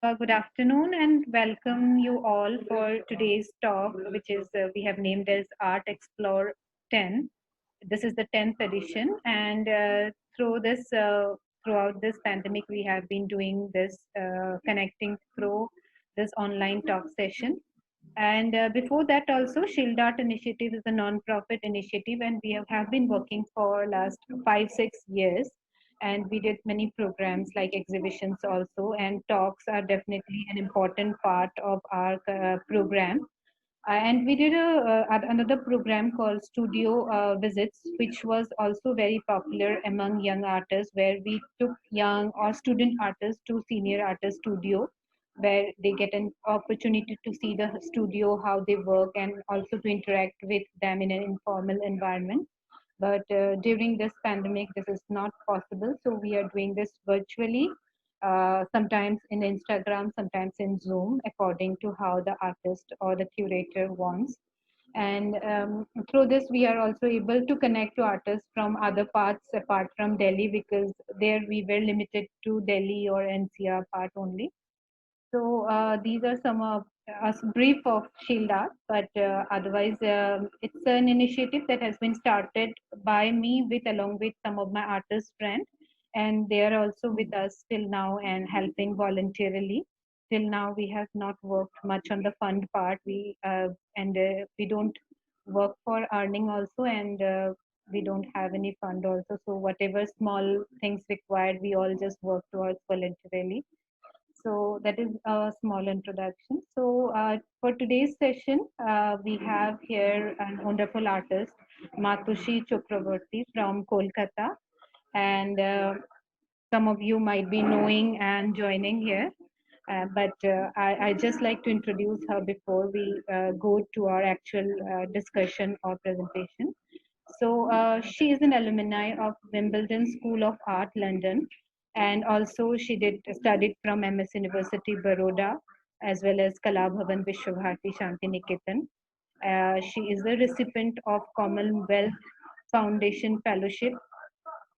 Good afternoon and welcome you all for today's talk, which is we have named as Art Explore 10. This is the 10th edition, and throughout this pandemic, we have been doing this connecting through this online talk session. And before that, also, Shield Art Initiative is a non-profit initiative, and we have been working for last 5 6 years. And we did many programs like exhibitions also, and talks are definitely an important part of our program. And we did another program called Studio Visits, which was also very popular among young artists, where we took young or student artists to senior artist studio, where they get an opportunity to see the studio, how they work, and also to interact with them in an informal environment. But during this pandemic, this is not possible. So we are doing this virtually, sometimes in Instagram, sometimes in Zoom, according to how the artist or the curator wants. And through this, we are also able to connect to artists from other parts apart from Delhi, because there we were limited to Delhi or NCR part only. So these are some of a brief of Shield Art, but otherwise it's an initiative that has been started by me with along with some of my artist friends, and they are also with us till now and helping voluntarily. Till now, we have not worked much on the fund part. We don't work for earning also, and we don't have any fund also. So whatever small things required, we all just work towards voluntarily. So that is a small introduction. So for today's session, we have here an wonderful artist, Matushi Chakraborty from Kolkata, and some of you might be knowing and joining here. But I just like to introduce her before we go to our actual discussion or presentation. So she is an alumni of Wimbledon School of Art, London, and also she did studied from MS University, Baroda, as well as Kala Bhavan Vishwabharati Shanti Niketan. She is the recipient of Commonwealth Foundation Fellowship,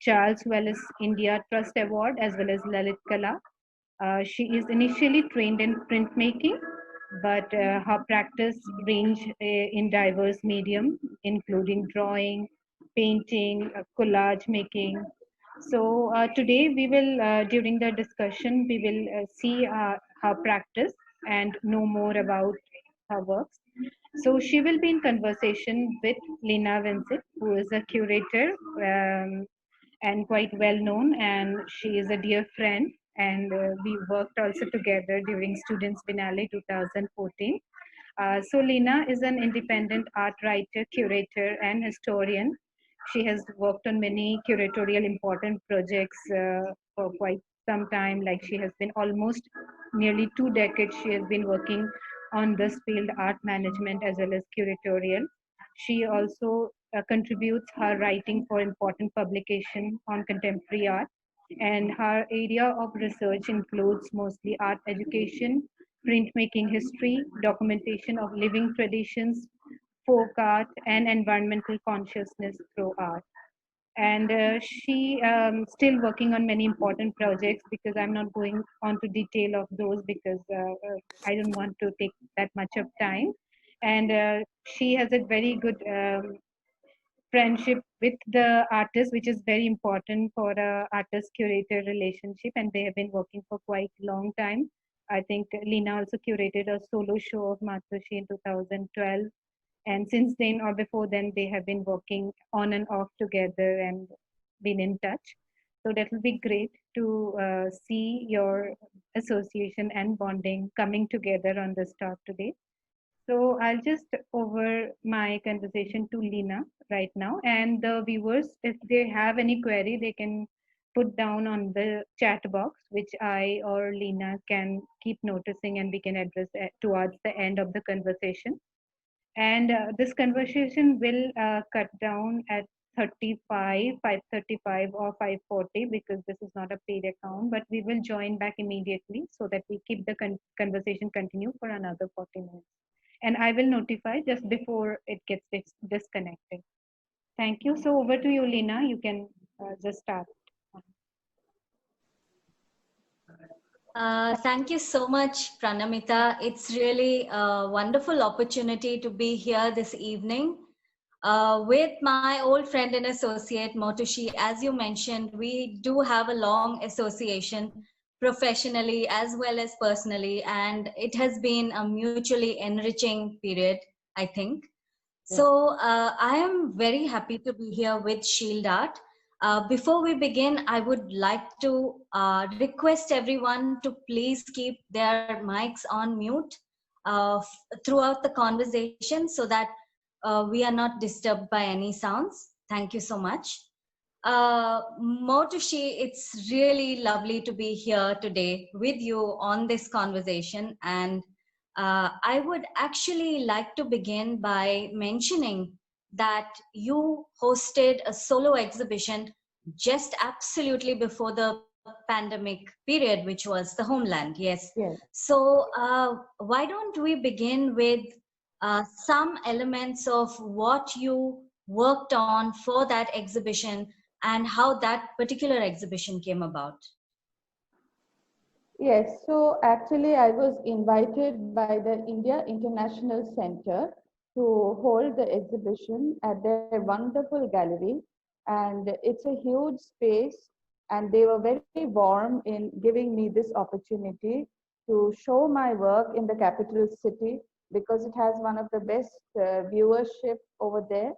Charles Wallace India Trust Award, as well as Lalit Kala. She is initially trained in printmaking, but her practice range in diverse medium, including drawing, painting, collage making. So today we will, during the discussion, we will see her practice and know more about her works. So she will be in conversation with Lena Vincent, who is a curator and quite well known, and she is a dear friend. And we worked also together during Students Biennale 2014. So Lena is an independent art writer, curator, and historian. She has worked on many curatorial important projects for quite some time. Like she has been almost nearly 2 decades. She has been working on this field, art management as well as curatorial. She also contributes her writing for important publication on contemporary art, and her area of research includes mostly art education, printmaking history, documentation of living traditions, folk art, and environmental consciousness through art. And she still working on many important projects, because I'm not going on to detail of those, because I don't want to take that much of time. And she has a very good friendship with the artist, which is very important for a artist curator relationship, and they have been working for quite long time. I think Lena also curated a solo show of Matushi in 2012, and since then or before then they have been working on and off together and been in touch. So that will be great to see your association and bonding coming together on this talk today. So I'll just over my conversation to Lena right now, and the viewers, if they have any query, they can put down on the chat box, which I or Lena can keep noticing, and we can address towards the end of the conversation. And this conversation will cut down at 35, 5:35 or 5:40, because this is not a paid account, but we will join back immediately so that we keep the conversation continue for another 40 minutes. And I will notify just before it gets disconnected. Thank you. So over to you, Lena. You can just start. Thank you so much, Pranamita. It's really a wonderful opportunity to be here this evening with my old friend and associate, Motoshi. As you mentioned, we do have a long association professionally as well as personally, and it has been a mutually enriching period, I think. Yeah. So I am very happy to be here with Shield Art. Before we begin, I would like to request everyone to please keep their mics on mute throughout the conversation so that we are not disturbed by any sounds. Thank you so much. Motoshi, it's really lovely to be here today with you on this conversation. And I would actually like to begin by mentioning that you hosted a solo exhibition just absolutely before the pandemic period, which was the Homeland. Yes. Yes. So, why don't we begin with some elements of what you worked on for that exhibition and how that particular exhibition came about? Yes, so actually I was invited by the India International Center to hold the exhibition at their wonderful gallery. And it's a huge space, and they were very warm in giving me this opportunity to show my work in the capital city because it has one of the best viewership over there.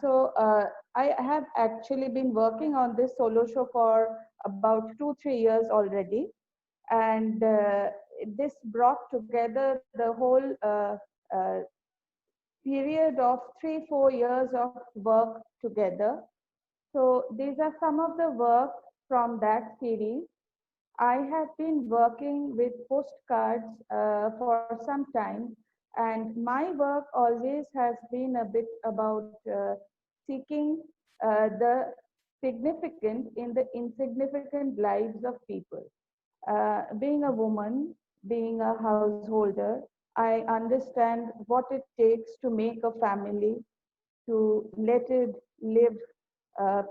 So I have actually been working on this solo show for about 2-3 years already, and this brought together the whole uh, period of 3-4 years of work together. So these are some of the work from that series. I have been working with postcards for some time, and my work always has been a bit about seeking the significant in the insignificant lives of people. Being a woman, being a householder, I understand what it takes to make a family, to let it live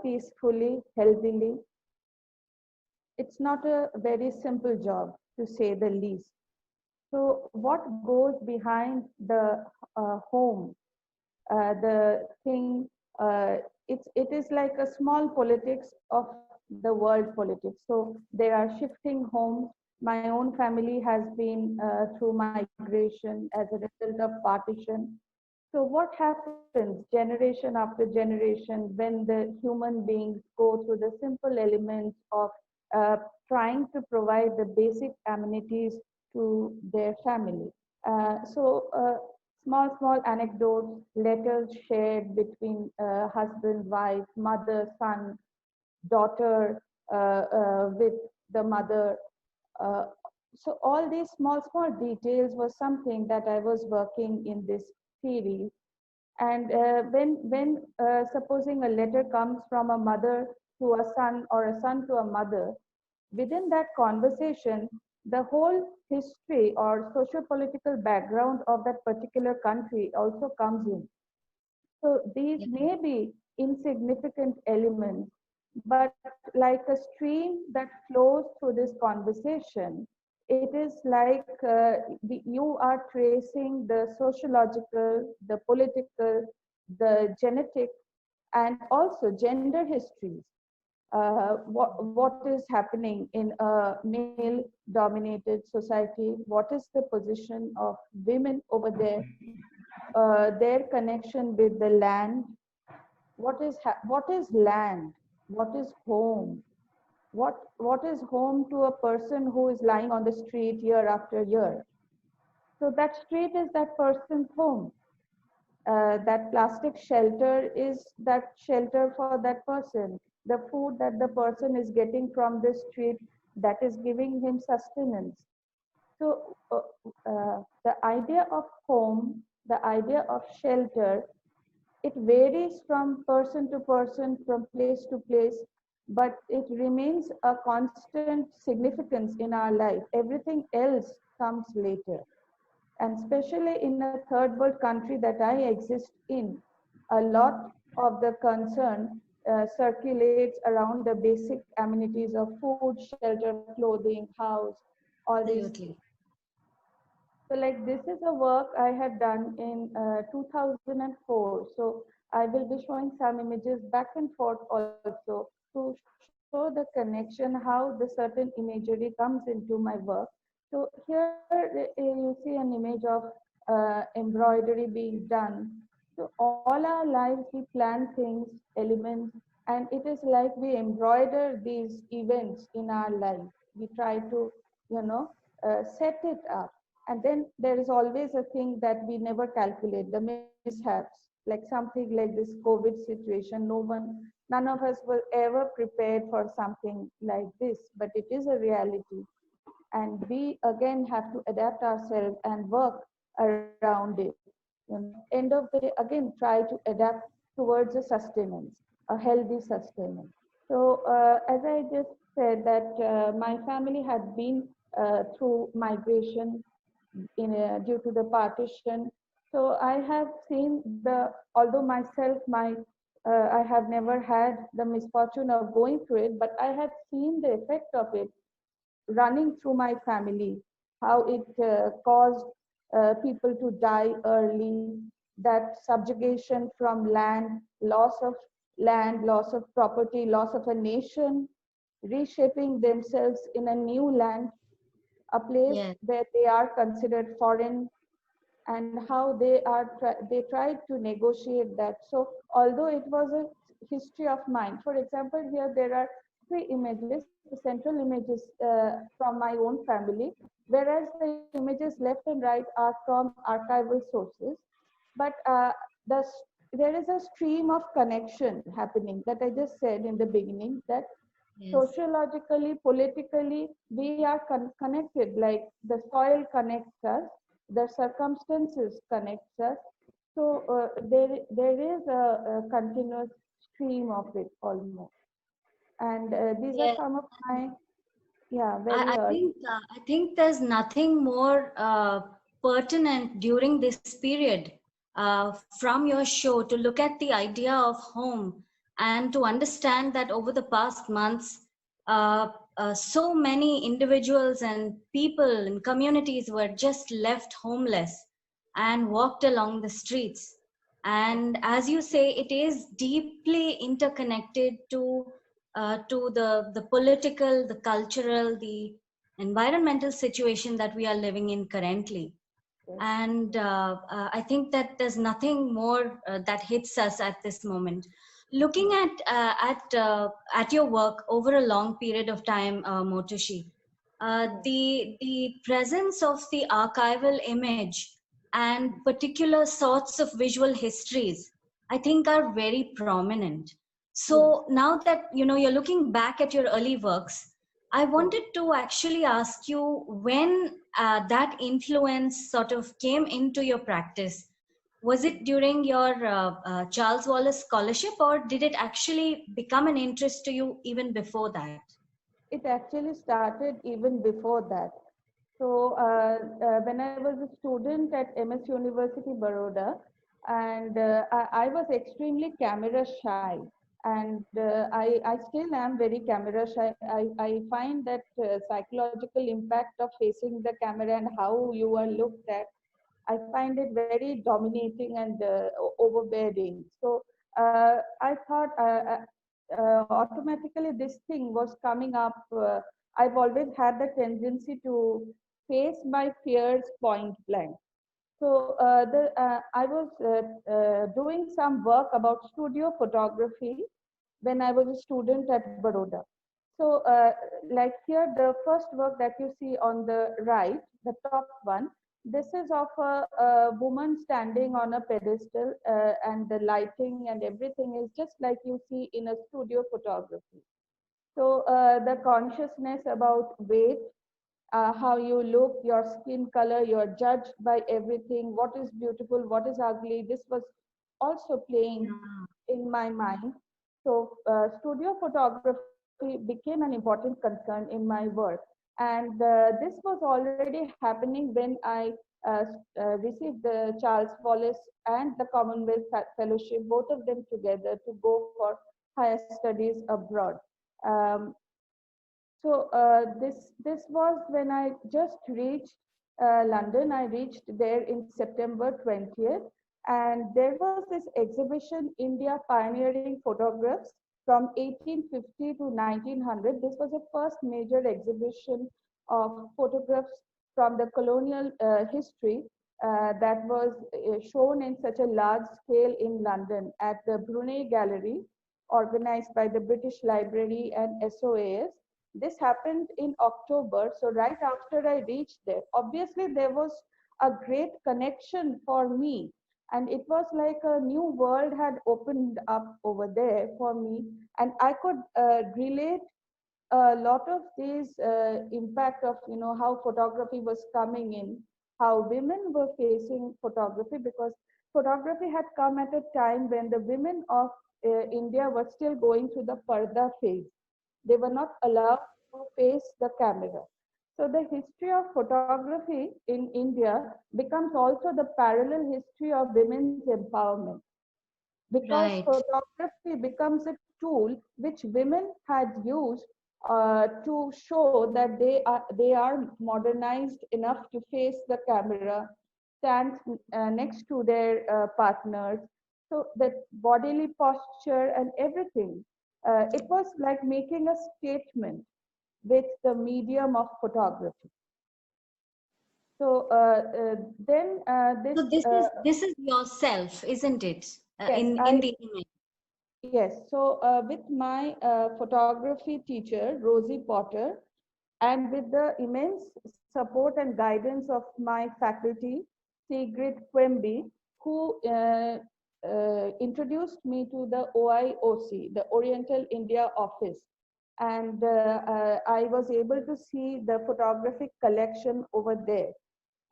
peacefully, healthily. It's not a very simple job, to say the least. So, what goes behind the home, the thing, it is like a small politics of the world politics. So, there are shifting homes. My own family has been through migration as a result of partition. So, what happens generation after generation when the human beings go through the simple elements of uh, trying to provide the basic amenities to their family? So, small anecdotes, letters shared between husband, wife, mother, son, daughter with the mother. Uh, so all these small details was something that I was working in this series. And when supposing a letter comes from a mother to a son or a son to a mother, within that conversation, the whole history or socio-political background of that particular country also comes in. So these Yeah. may be insignificant elements, but like a stream that flows through this conversation, it is like you are tracing the sociological, the political, the genetic, and also gender histories. What is happening in a male dominated society? What is the position of women over there? Their connection with the land. What is land? What is home? What is home to a person who is lying on the street year after year? So that street is that person's home. That plastic shelter is that shelter for that person. The food that the person is getting from the street, that is giving him sustenance. So the idea of home, the idea of shelter, it varies from person to person, from place to place, but it remains a constant significance in our life. Everything else comes later. And especially in a third world country that I exist in, a lot of the concern circulates around the basic amenities of food, shelter, clothing, house, all these. Absolutely. So like this is a work I had done in 2004. So I will be showing some images back and forth also to show the connection, how the certain imagery comes into my work. So here you see an image of embroidery being done. So all our lives we plan things, elements, and it is like we embroider these events in our life. We try to, set it up, and then there is always a thing that we never calculate, the mishaps, like something like this COVID situation. None of us were ever prepared for something like this, but it is a reality. And we again have to adapt ourselves and work around it. End of the day, again, try to adapt towards a sustenance, a healthy sustenance. So, as I just said, that my family had been through migration due to the partition. So I have seen although myself, I have never had the misfortune of going through it, but I have seen the effect of it running through my family, how it caused people to die early, that subjugation from land, loss of property, loss of a nation, reshaping themselves in a new land, a place Yes. where they are considered foreign, and how they tried to negotiate that. So although it was a history of mine, for example, here there are three images. The central image is from my own family, whereas the images left and right are from archival sources. But the, there is a stream of connection happening that I just said in the beginning, that Yes. sociologically, politically, we are connected. Like the soil connects us, the circumstances connects us. So there is a continuous stream of it almost. And these are Yeah. some of my, yeah, I, very I early. think I think there's nothing more pertinent during this period from your show to look at the idea of home and to understand that over the past months, uh, so many individuals and people and communities were just left homeless and walked along the streets. And as you say, it is deeply interconnected to the political, the cultural, the environmental situation that we are living in currently. Yes. And I think that there's nothing more that hits us at this moment. Looking at your work over a long period of time, Motoshi, the presence of the archival image and particular sorts of visual histories, I think, are very prominent. Yes. So now that you're looking back at your early works, I Yes. wanted to actually ask you when that influence sort of came into your practice. Was it during your Charles Wallace scholarship, or did it actually become an interest to you even before that? It actually started even before that. So when I was a student at MS University, Baroda, and I was extremely camera shy. And I still am very camera shy. I find that psychological impact of facing the camera and how you are looked at, I find it very dominating and overbearing. So I thought automatically this thing was coming up. I've always had the tendency to face my fears point blank. So I was doing some work about studio photography when I was a student at Baroda. So like here, the first work that you see on the right, the top one, this is of a woman standing on a pedestal, and the lighting and everything is just like you see in a studio photography. So the consciousness about weight, how you look, your skin color, you're judged by everything, what is beautiful, what is ugly. This was also playing Yeah. in my mind. So studio photography became an important concern in my work. And this was already happening when I received the Charles Wallace and the Commonwealth Fellowship, both of them together, to go for higher studies abroad. Um, this was when I just reached London. I reached there in September 20th, and there was this exhibition, India Pioneering Photographs from 1850 to 1900. This was the first major exhibition of photographs from the colonial history that was shown in such a large scale in London at the Brunei Gallery, organized by the British Library and SOAS. This happened in October, so right after I reached there, obviously there was a great connection for me, and it was like a new world had opened up over there for me, and I could relate a lot of these impact of how photography was coming in, how women were facing photography, because photography had come at a time when the women of India were still going through the parda phase. They were not allowed to face the camera. So the history of photography in India becomes also the parallel history of women's empowerment, because Right. photography becomes a tool which women had used to show that they are modernized enough to face the camera, stand next to their partners. So that bodily posture and everything, it was like making a statement with the medium of photography. So then this So this is yourself, isn't it? yes, In the image. yes. So with my photography teacher, Rosie Potter, and with the immense support and guidance of my faculty, Sigrid Quimby, who introduced me to the OIOC, the Oriental India Office. And I was able to see the photographic collection over there.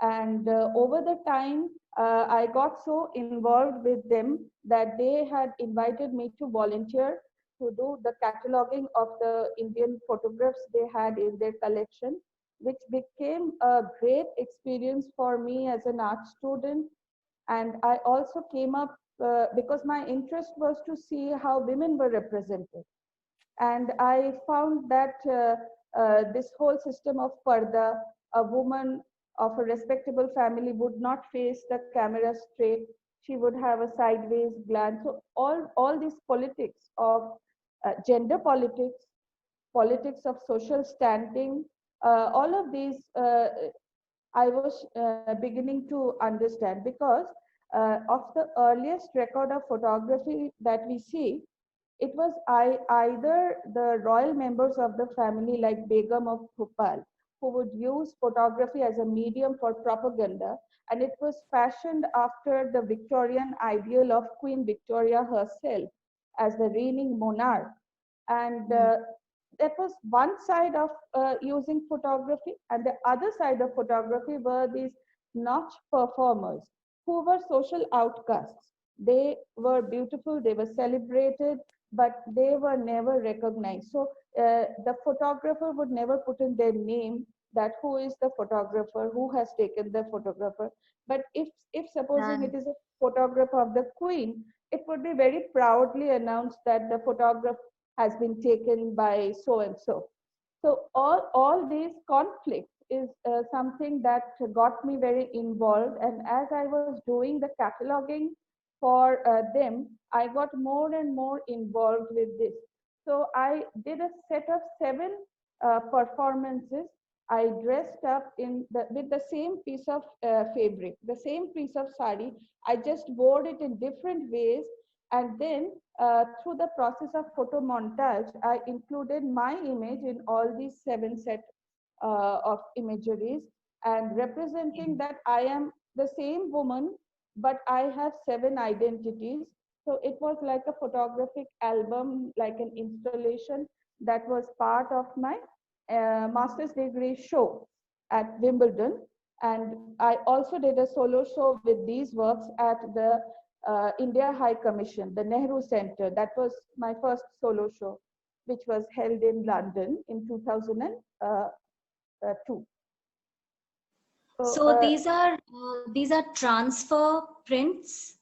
And over the time, I got so involved with them that they had invited me to volunteer to do the cataloging of the Indian photographs they had in their collection, which became a great experience for me as an art student. And I also came up because my interest was to see how women were represented. And I found that this whole system of parda, a woman of a respectable family would not face the camera straight. She would have a sideways glance. So all these politics of gender politics, politics of social standing, all of these I was beginning to understand, because of the earliest record of photography that we see, it was either the royal members of the family, like Begum of Bhopal, who would use photography as a medium for propaganda, and it was fashioned after the Victorian ideal of Queen Victoria herself as the reigning monarch. And that was one side of using photography, and the other side of photography were these notch performers who were social outcasts. They were beautiful, they were celebrated, but they were never recognized. So the photographer would never put in their name that who is the photographer, who has taken the photographer. But if supposing Right. it is a photograph of the queen, it would be very proudly announced that the photograph has been taken by so and so. So all these conflicts is something that got me very involved. And as I was doing the cataloging for them, I got more and more involved with this. So I did a set of 7 performances. I dressed up with the same piece of fabric, the same piece of sari. I just wore it in different ways, and then through the process of photo montage, I included my image in all these 7 sets of imageries, and representing that I am the same woman, but I have 7 identities. So it was like a photographic album, like an installation that was part of my master's degree show at Wimbledon. And I also did a solo show with these works at the India High Commission, the Nehru Center. That was my first solo show, which was held in London in 2002. So So these are transfer prints.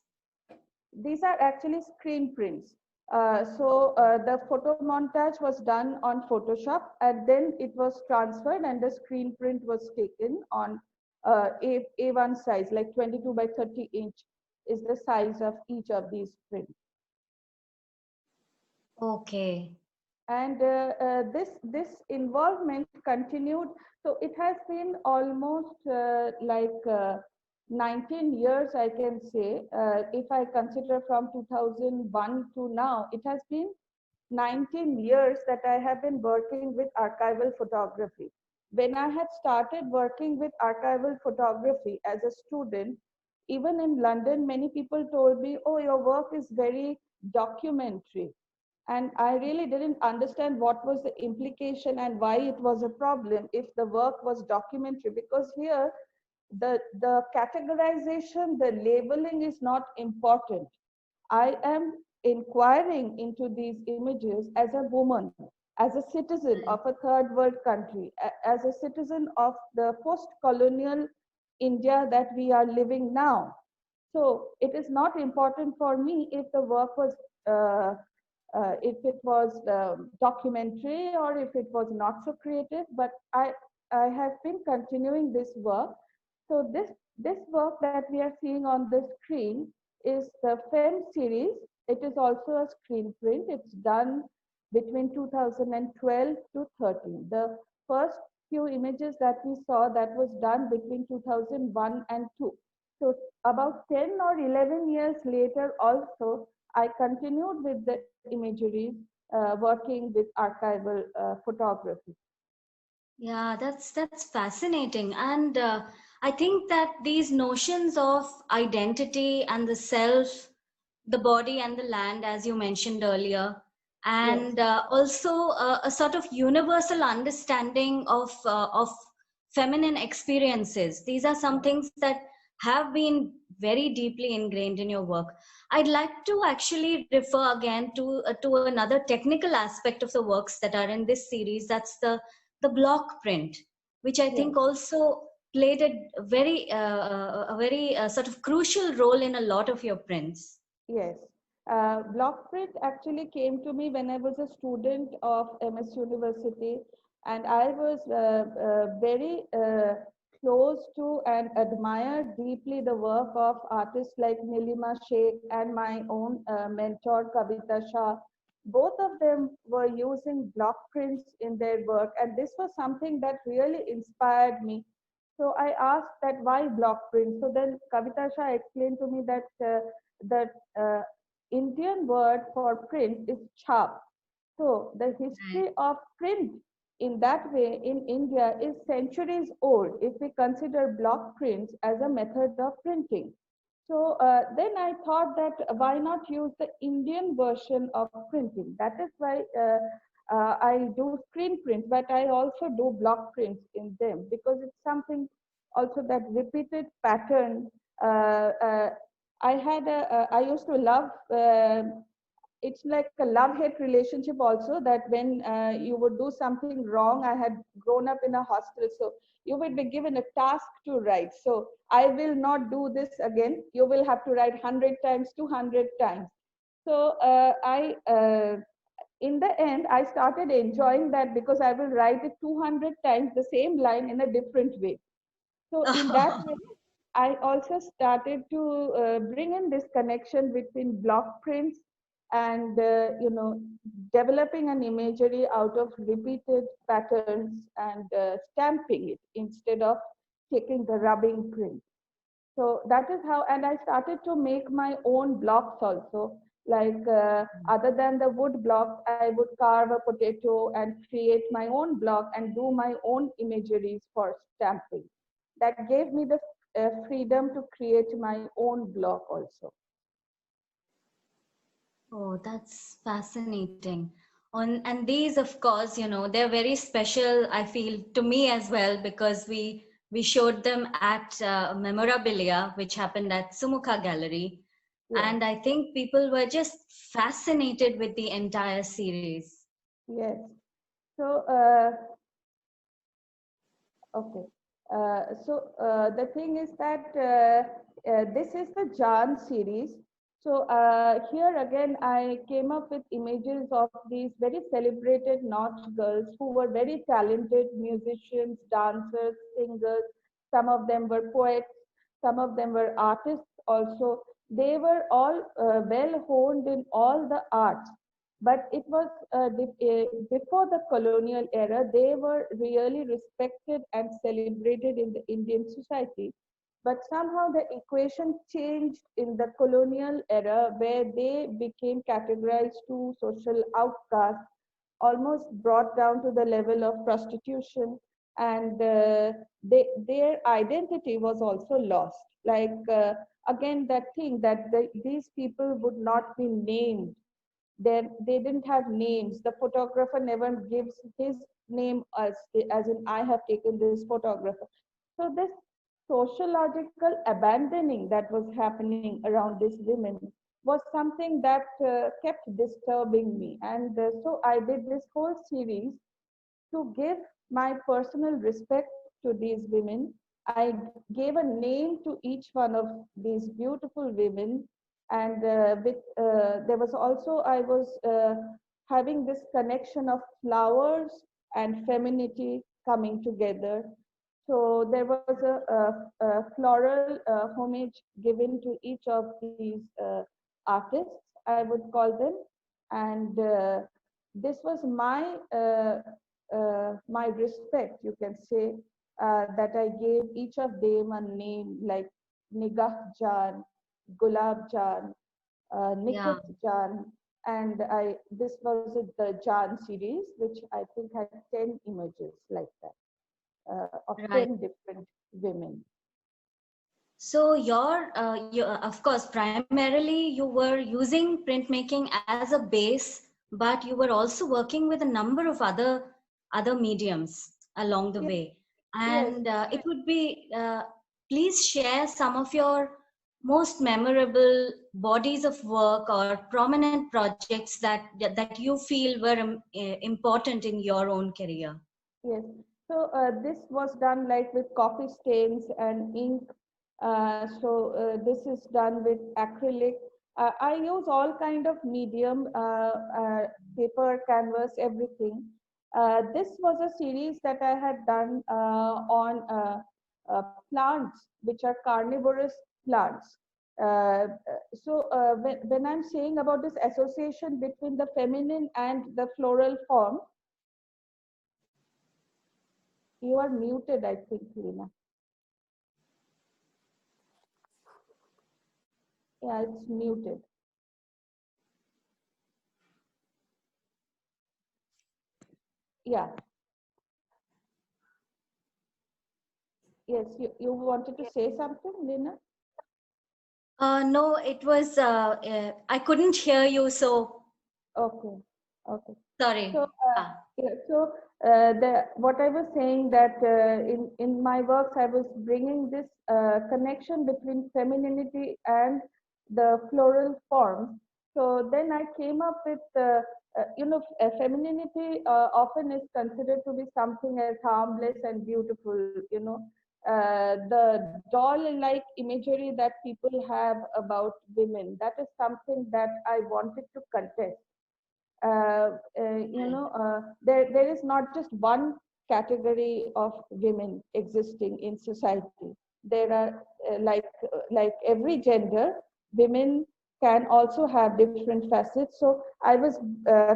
these are actually screen prints. The photo montage was done on Photoshop, and then it was transferred, and the screen print was taken on A1 size, like 22 by 30 inch is the size of each of these prints. Okay. And this involvement continued. So it has been almost 19 years, I can say. If I consider from 2001 to now, it has been 19 years that I have been working with archival photography. When I had started working with archival photography as a student, even in London, many people told me, oh, your work is very documentary. And I really didn't understand what was the implication and why it was a problem if the work was documentary, because here the categorization, the labeling is not important. I am inquiring into these images as a woman, as a citizen of a third world country, as a citizen of the post-colonial India that we are living now. So it is not important for me if the work was if it was documentary or if it was not so creative, but I have been continuing this work. So this work that we are seeing on the screen is the FEM series. It is also a screen print. It's done between 2012 to 13. The first few images that we saw, that was done between 2001 and 2. So about 10 or 11 years later also, I continued with the imagery, working with archival photography. Yeah, that's fascinating. And I think that these notions of identity and the self, the body and the land, as you mentioned earlier, Yes, and also a sort of universal understanding of feminine experiences. These are some things that have been very deeply ingrained in your work. I'd like to actually refer again to another technical aspect of the works that are in this series. That's the block print, which I yes, think also played a very sort of crucial role in a lot of your prints. yes. Block print actually came to me when I was a student of MS University, and I was very close to and admire deeply the work of artists like Nilima Sheikh and my own mentor Kavita Shah. Both of them were using block prints in their work, and this was something that really inspired me. So I asked that why block print. So then Kavita Shah explained to me that the Indian word for print is chap. So the Right. history of print in that way in India is centuries old if we consider block prints as a method of printing. So then I thought that why not use the Indian version of printing? That is why I do screen print, but I also do block prints in them because it's something also that repeated pattern. I used to love it's like a love-hate relationship also, that when you would do something wrong, I had grown up in a hostel, so you would be given a task to write. So I will not do this again. You will have to write 100 times, 200 times. So in the end, I started enjoying that because I will write it 200 times the same line in a different way. So in that way, I also started to bring in this connection between block prints and developing an imagery out of repeated patterns and stamping it instead of taking the rubbing print. So that is how, and I started to make my own blocks also. Like other than the wood block, I would carve a potato and create my own block and do my own imageries for stamping. That gave me the freedom to create my own block also. Oh, that's fascinating. And these, of course, they're very special, I feel, to me as well, because we showed them at Memorabilia, which happened at Sumukha Gallery. Yes, And I think people were just fascinated with the entire series. yes. So, okay. The thing is that this is the Jan series. So here again, I came up with images of these very celebrated Nautch girls who were very talented musicians, dancers, singers. Some of them were poets, some of them were artists also. They were all well honed in all the arts. But it was before the colonial era, they were really respected and celebrated in the Indian society. But somehow the equation changed in the colonial era where they became categorized to social outcasts, almost brought down to the level of prostitution, and their identity was also lost. Like, again, that thing that these people would not be named. They didn't have names. The photographer never gives his name as in, I have taken this photographer. So this sociological abandoning that was happening around these women was something that kept disturbing me. And so I did this whole series to give my personal respect to these women. I gave a name to each one of these beautiful women. And there was also, I was having this connection of flowers and femininity coming together. So there was a floral homage given to each of these artists, I would call them. And this was my respect, you can say, that I gave each of them a name like Nigah Jan, Gulab Jan, Yeah. Nikat Jan, and this was the Jan series, which I think had 10 images like that, of Right. 10 different women. So of course, primarily you were using printmaking as a base, but you were also working with a number of other mediums along the Yes, way. yes. And it would be, please share some of your most memorable bodies of work or prominent projects that you feel were important in your own career. Yes. So this was done like with coffee stains and ink. So this is done with acrylic. I use all kind of medium, paper, canvas, everything. This was a series that I had done on plants, which are carnivorous plants. When I'm saying about this association between the feminine and the floral form, you are muted, I think, Lina. Yeah, it's muted. Yeah. Yes, you wanted to say something, Lina? No, it was, I couldn't hear you, so Okay. Okay. So, sorry. Yeah. yeah, so what I was saying that in my works, I was bringing this connection between femininity and the floral form. So then I came up with, femininity often is considered to be something as harmless and beautiful, the doll-like imagery that people have about women. That is something that I wanted to contest. There is not just one category of women existing in society. There are like every gender, women can also have different facets. So I was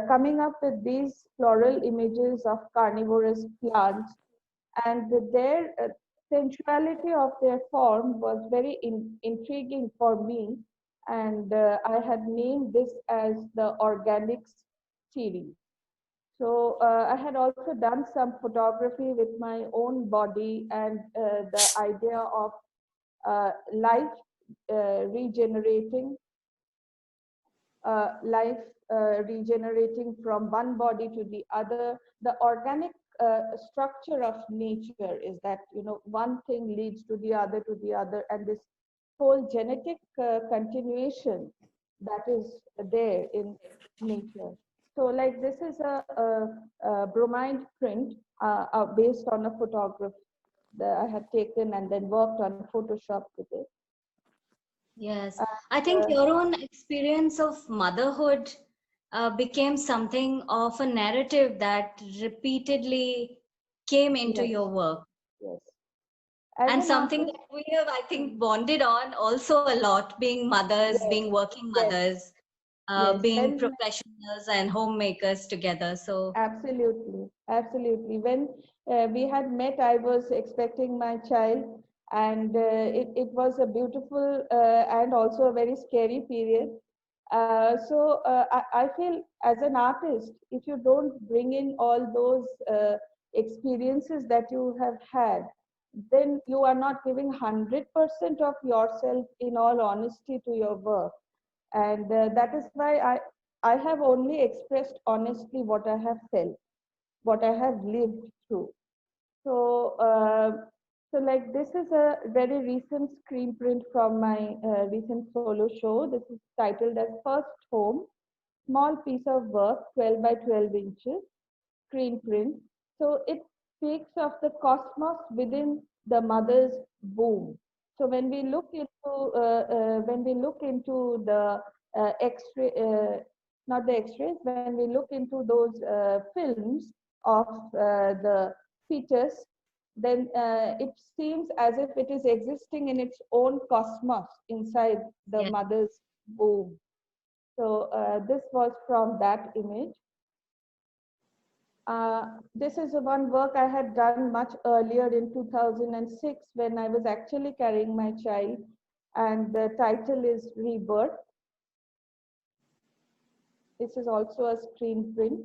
coming up with these floral images of carnivorous plants, and their sensuality of their form was very intriguing for me. And I had named this as the organics series. So I had also done some photography with my own body, and the idea of life regenerating, life regenerating from one body to the other. The organic structure of nature is that, one thing leads to the other, and this whole genetic continuation that is there in nature. So like this is a bromide print based on a photograph that I had taken and then worked on Photoshop with it. Yes, I And, think your own experience of motherhood became something of a narrative that repeatedly came into yes, your work, yes. As and an something artist, that we have, I think, bonded on also a lot, being mothers, yes, being working yes, mothers, yes. being When professionals and homemakers together. So, absolutely, absolutely. When we had met, I was expecting my child, and it was a beautiful and also a very scary period. I feel as an artist, if you don't bring in all those experiences that you have had, then you are not giving 100% of yourself in all honesty to your work. And that is why I have only expressed honestly what I have felt, what I have lived through. So, like this is a very recent screen print from my recent solo show. This is titled as First Home, small piece of work, 12 by 12 inches, screen print. So it speaks of the cosmos within the mother's womb. So when we look into the X-ray, not the X-rays, when we look into those films of the fetus, then it seems as if it is existing in its own cosmos inside the yeah. mother's womb. So this was from that image. This is one work I had done much earlier in 2006 when I was actually carrying my child, and the title is Rebirth. This is also a screen print.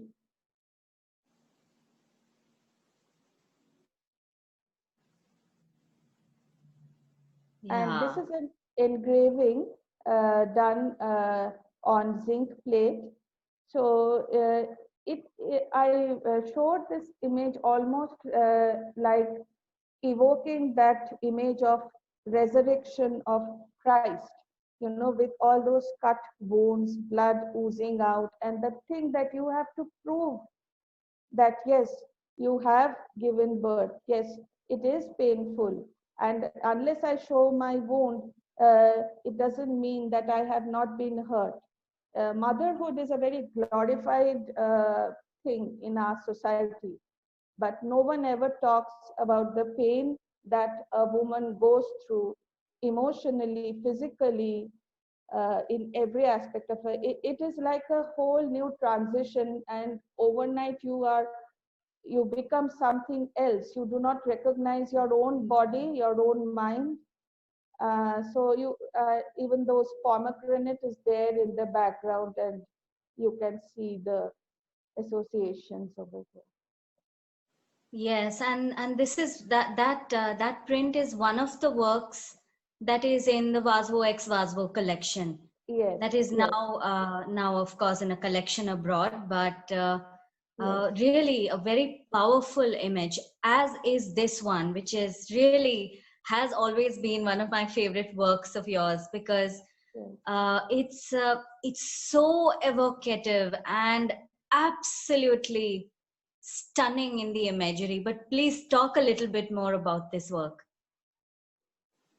And this Yeah. is an engraving done on zinc plate. So I showed this image almost like evoking that image of resurrection of Christ, you know, with all those cut wounds, blood oozing out, and the thing that you have to prove that yes, you have given birth. Yes, it is painful. And unless I show my wound, it doesn't mean that I have not been hurt. Motherhood is a very glorified thing in our society, but no one ever talks about the pain that a woman goes through emotionally, physically, in every aspect of her. It is like a whole new transition, and overnight you become something else. You do not recognize your own body, your own mind. So even those pomegranate is there in the background, and you can see the associations over there. Yes, and this is that print is one of the works that is in the Vasvo X Vasvo collection. Yes, That is yes, now of course in a collection abroad, but yes, really a very powerful image, as is this one, which is really has always been one of my favorite works of yours, because yes. it's so evocative and absolutely stunning in the imagery. But please talk a little bit more about this work.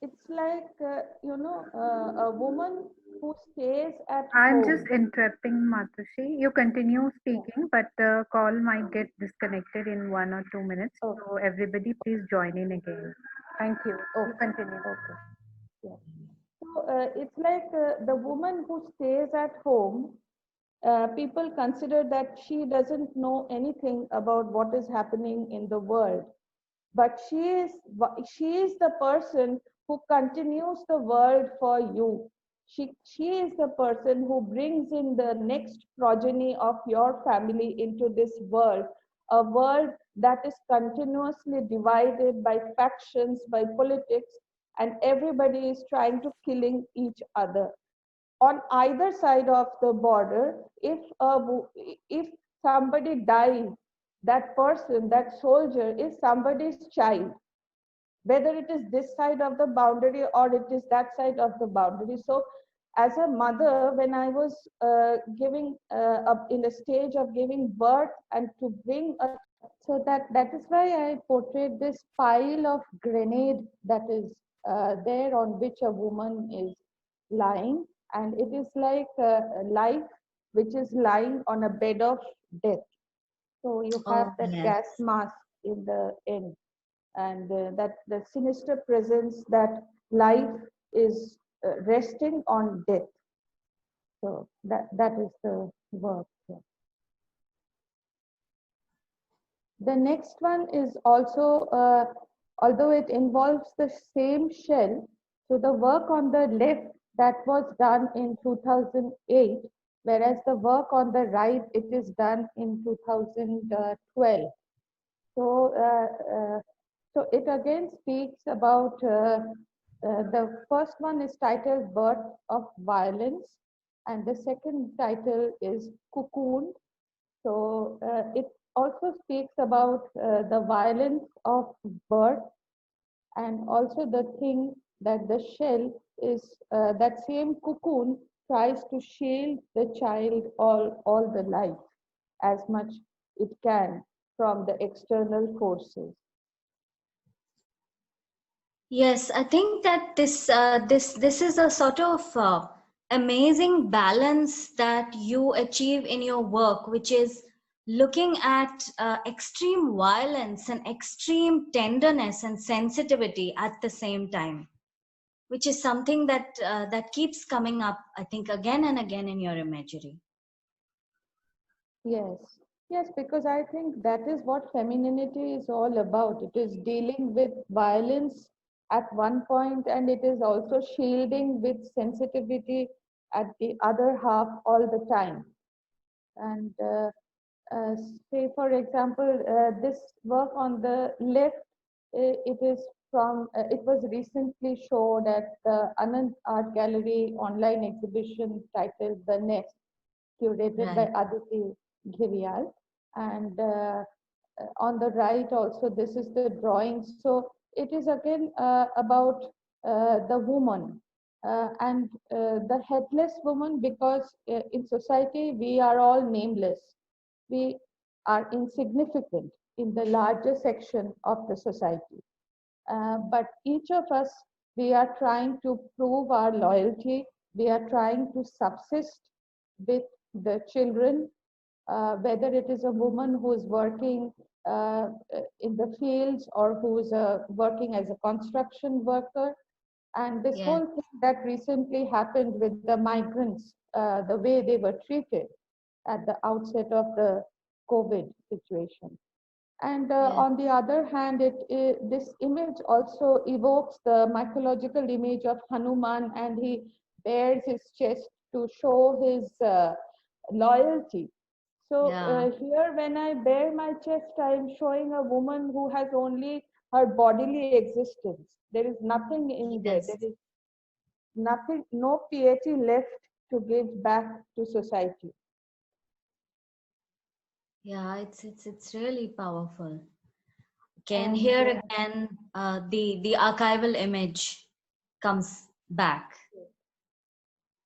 It's like, a woman who stays at I'm just home. interrupting Matushi. You continue Yeah. speaking, but the call might get disconnected in 1 or 2 minutes. Okay. So everybody, please join in again. Thank you. You Okay. continue. Okay. Yeah. So it's like the woman who stays at home. People consider that she doesn't know anything about what is happening in the world, but she is the person who continues the world for you. She is the person who brings in the next progeny of your family into this world, a world that is continuously divided by factions, by politics, and everybody is trying to killing each other. On either side of the border, if somebody dies, that person, that soldier is somebody's child, whether it is this side of the boundary or it is that side of the boundary. So as a mother, when I was giving up in the stage of giving birth and to bring a, so that is why I portrayed this pile of grenade that is there on which a woman is. lying, and it is like life which is lying on a bed of death. So you have Oh, that yes. gas mask in the end, and that the sinister presence that life is resting on death. So that is the work. Yeah. The next one is also, although it involves the same shell, so the work on the left that was done in 2008, whereas the work on the right, it is done in 2012. So, it again speaks about the first one is titled Birth of Violence, and the second title is Cocoon. So it also speaks about the violence of birth, and also the thing that the shell is, that same cocoon tries to shield the child all the life as much it can from the external forces. Yes, I think that this is a sort of amazing balance that you achieve in your work, which is looking at extreme violence and extreme tenderness and sensitivity at the same time, which is something that keeps coming up, I think, again and again in your imagery. Yes, yes, because I think that is what femininity is all about. It is dealing with violence at one point, and it is also shielding with sensitivity at the other half all the time. And uh, say, for example, this work on the left, it is from, it was recently shown at the Anand Art Gallery online exhibition titled The Nest, curated by Right. Aditi Ghirial. And on the right also, this is the drawing. So it is again about the woman and the headless woman, because in society we are all nameless. We are insignificant in the larger section of the society. But each of us, we are trying to prove our loyalty. We are trying to subsist with the children, whether it is a woman who is working in the fields or who is working as a construction worker. And this Yes. whole thing that recently happened with the migrants, the way they were treated at the outset of the COVID situation. And Yes. on the other hand, this image also evokes the mythological image of Hanuman, and he bares his chest to show his loyalty. So Yeah. here, when I bare my chest, I am showing a woman who has only her bodily existence. There is nothing in there. Yes. There is nothing, no piety left to give back to society. Yeah, it's really powerful. Again, And here again, the archival image comes back.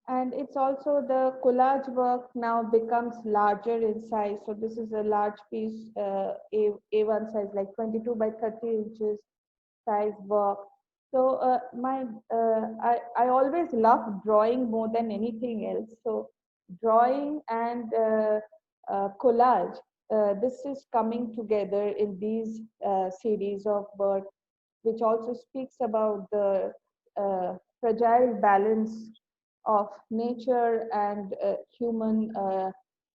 And it's also the collage work now becomes larger in size. So this is a large piece, A1 size, like 22 by 30 inches size work. So I always love drawing more than anything else. So drawing and collage, this is coming together in these series of work, which also speaks about the fragile balance of nature and human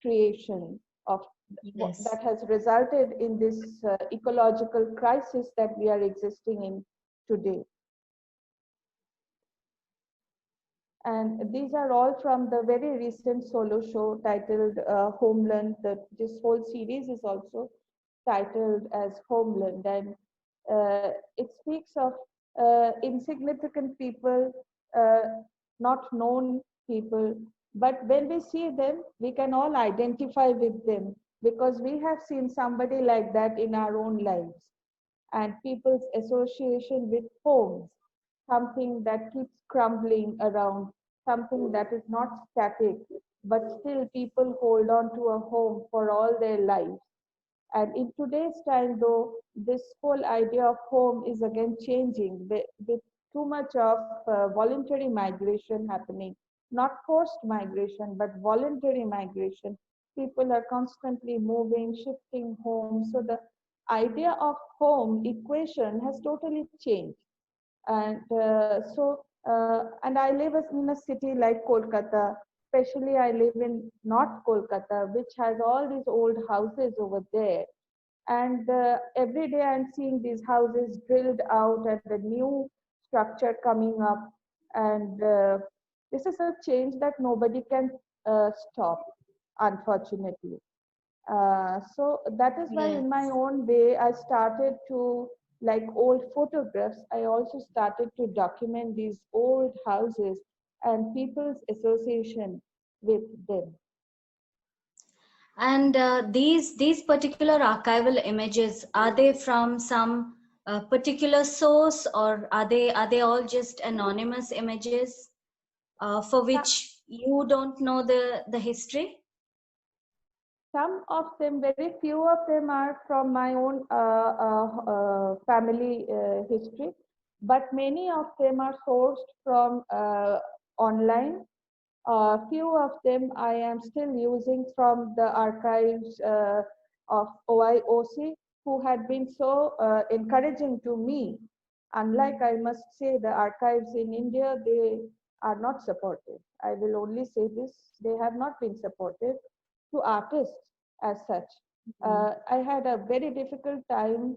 creation of Yes. that has resulted in this ecological crisis that we are existing in today. And these are all from the very recent solo show titled Homeland. This whole series is also titled as Homeland, and it speaks of insignificant people, uh, not known people. But when we see them, we can all identify with them because we have seen somebody like that in our own lives. And people's association with homes, something that keeps crumbling around, something that is not static, but still people hold on to a home for all their lives. And in today's time, though, this whole idea of home is again changing with too much of voluntary migration happening, not forced migration, but voluntary migration. People are constantly moving, shifting homes. So the idea of home equation has totally changed. And and I live in a city like Kolkata. Especially, I live in North Kolkata, which has all these old houses over there. And every day I'm seeing these houses drilled out and a new structure coming up. And this is a change that nobody can stop, unfortunately. So that is why, in my Yes. own way, I started to, like old photographs, I also started to document these old houses and people's association with them. And these particular archival images, are they from some particular source, or are they all just anonymous images for which you don't know the history? Some of them, very few of them are from my own family history, but many of them are sourced from online. Few of them I am still using from the archives of OIOC, who had been so encouraging to me. Unlike, I must say, the archives in India, they are not supportive. I will only say this, they have not been supportive to artists as such. Mhm. I had a very difficult time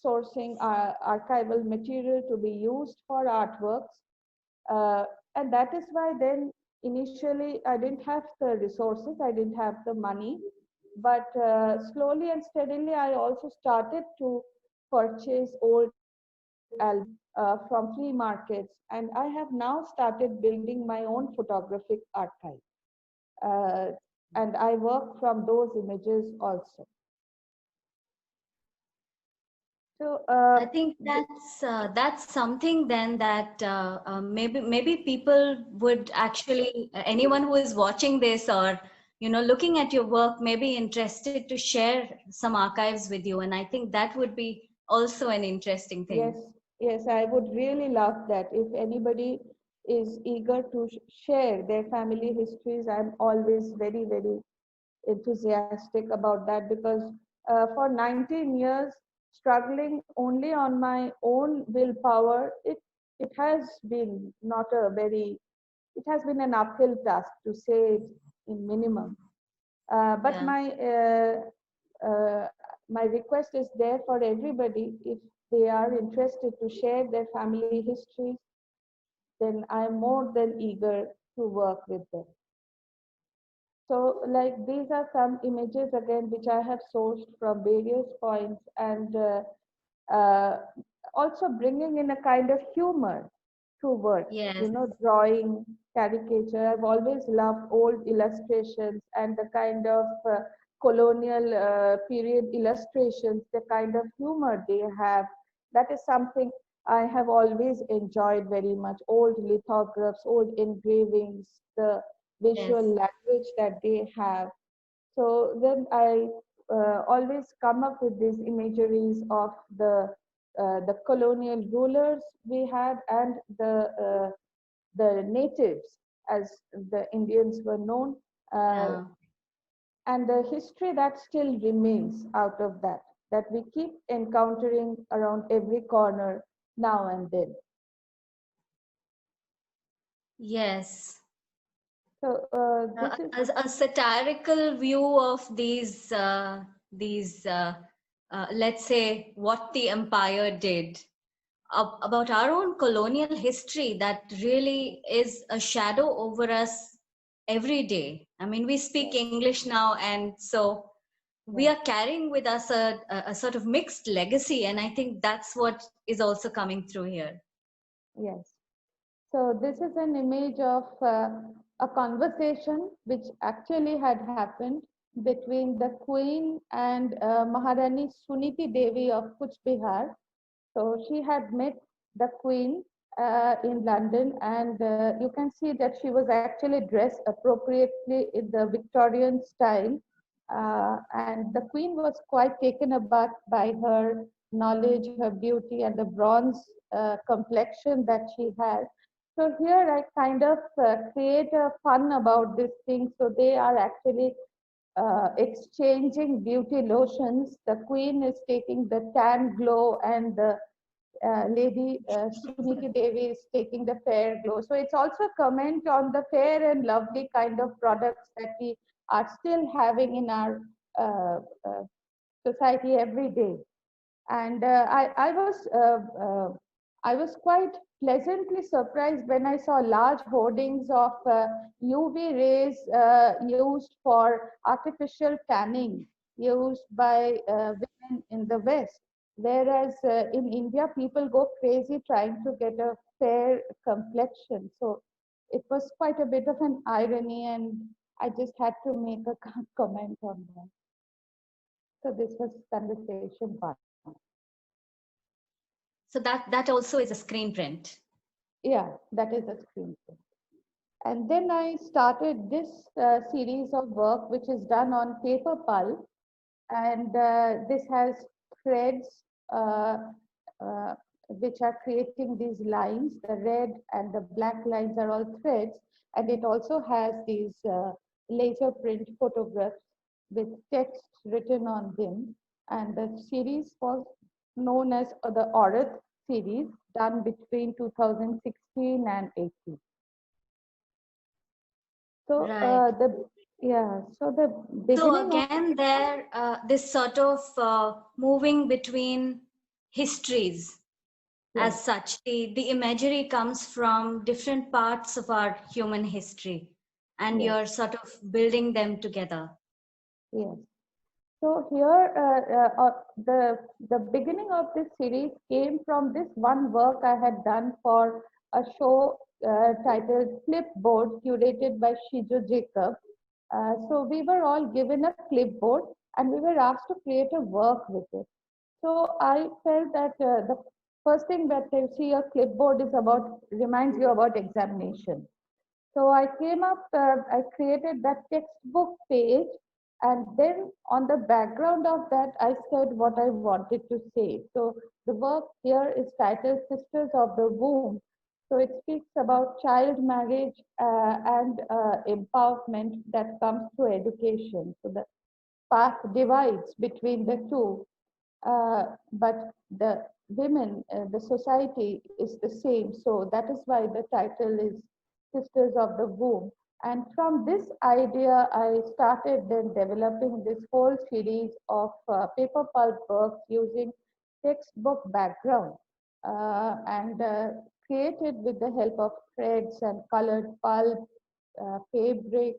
sourcing archival material to be used for artworks. Uh, and that is why then initially I didn't have the resources, I didn't have the money. But slowly and steadily, I also started to purchase old albums from flea markets. And I have now started building my own photographic archive. Uh, and I work from those images also. So, I think that's something then that maybe people would actually, anyone who is watching this or looking at your work may be interested to share some archives with you, and I think that would be also an interesting yes, thing. yes, I would really love that. If anybody is eager to share their family histories, I'm always very, very enthusiastic about that, because for 19 years, struggling only on my own willpower, it has been not a very, it has been an uphill task, to say it in minimum. But Yeah. uh, my request is there for everybody. If they are interested to share their family histories, then I'm more than eager to work with them. So, like, these are some images again which I have sourced from various points, and uh, also bringing in a kind of humor to work. Yes. Drawing, caricature. I've always loved old illustrations and the kind of colonial period illustrations, the kind of humor they have. That is something I have always enjoyed very much. Old lithographs, old engravings, the visual Yes. language that they have. So then I always come up with these imageries of the colonial rulers we had, and the natives, as the Indians were known, uh, Yeah. and the history that still remains out of that we keep encountering around every corner now and then. Yes. So this is, A satirical view of these let's say what the empire did, about our own colonial history that really is a shadow over us every day. I mean, we speak yes, English now, and so we yes, are carrying with us a sort of mixed legacy, and I think that's what is also coming through here. yes. So this is an image of a conversation which actually had happened between the Queen and Maharani Suniti Devi of Kuch Bihar. So she had met the Queen in London, and you can see that she was actually dressed appropriately in the Victorian style. And the Queen was quite taken aback by her knowledge, her beauty, and the bronze complexion that she has. So here I kind of create a fun about this thing. So they are actually exchanging beauty lotions. The queen is taking the tan glow, and the lady Suniti Devi is taking the fair glow. So it's also a comment on the fair and lovely kind of products that we are still having in our uh, uh, society every day. And I was quite pleasantly surprised when I saw large hoardings of UV rays used for artificial tanning used by women in the West. Whereas in India, people go crazy trying to get a fair complexion. So it was quite a bit of an irony, and I just had to make a comment on that. So this was conversation part. So that also is a screen print. Yeah, that is a screen print. And then I started this series of work, which is done on paper pulp. And this has threads uh, uh, which are creating these lines. The red and the black lines are all threads. And it also has these laser print photographs with text written on them. And the series was known as the Aurath series, done between 2016 and 18. So Right. the So beginning of again, there this sort of moving between histories yes, as such. The imagery comes from different parts of our human history, and yes, you're sort of building them together. yes. So here, the beginning of this series came from this one work I had done for a show titled Flipboard, curated by Shijo Jacob. So we were all given a clipboard, and we were asked to create a work with it. So I felt that the first thing that you see a clipboard is about reminds you about examination. So I came up, I created that textbook page, and then on the background of that, I said what I wanted to say. So the work here is titled Sisters of the Womb. So it speaks about child marriage and empowerment that comes through education. So the path divides between the two, but the women, the society is the same. So that is why the title is Sisters of the Womb. And from this idea, I started then developing this whole series of paper pulp works using textbook background and created with the help of threads and colored pulp, fabric,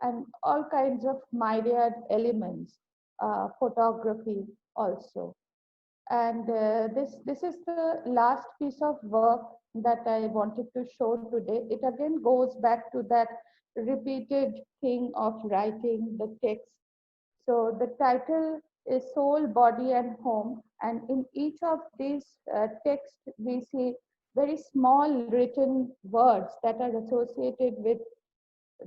and all kinds of myriad elements, photography also. And this is the last piece of work that I wanted to show today. It again goes back to that repeated thing of writing the text. So the title is Soul, Body, and Home. And in each of these texts, we see very small written words that are associated with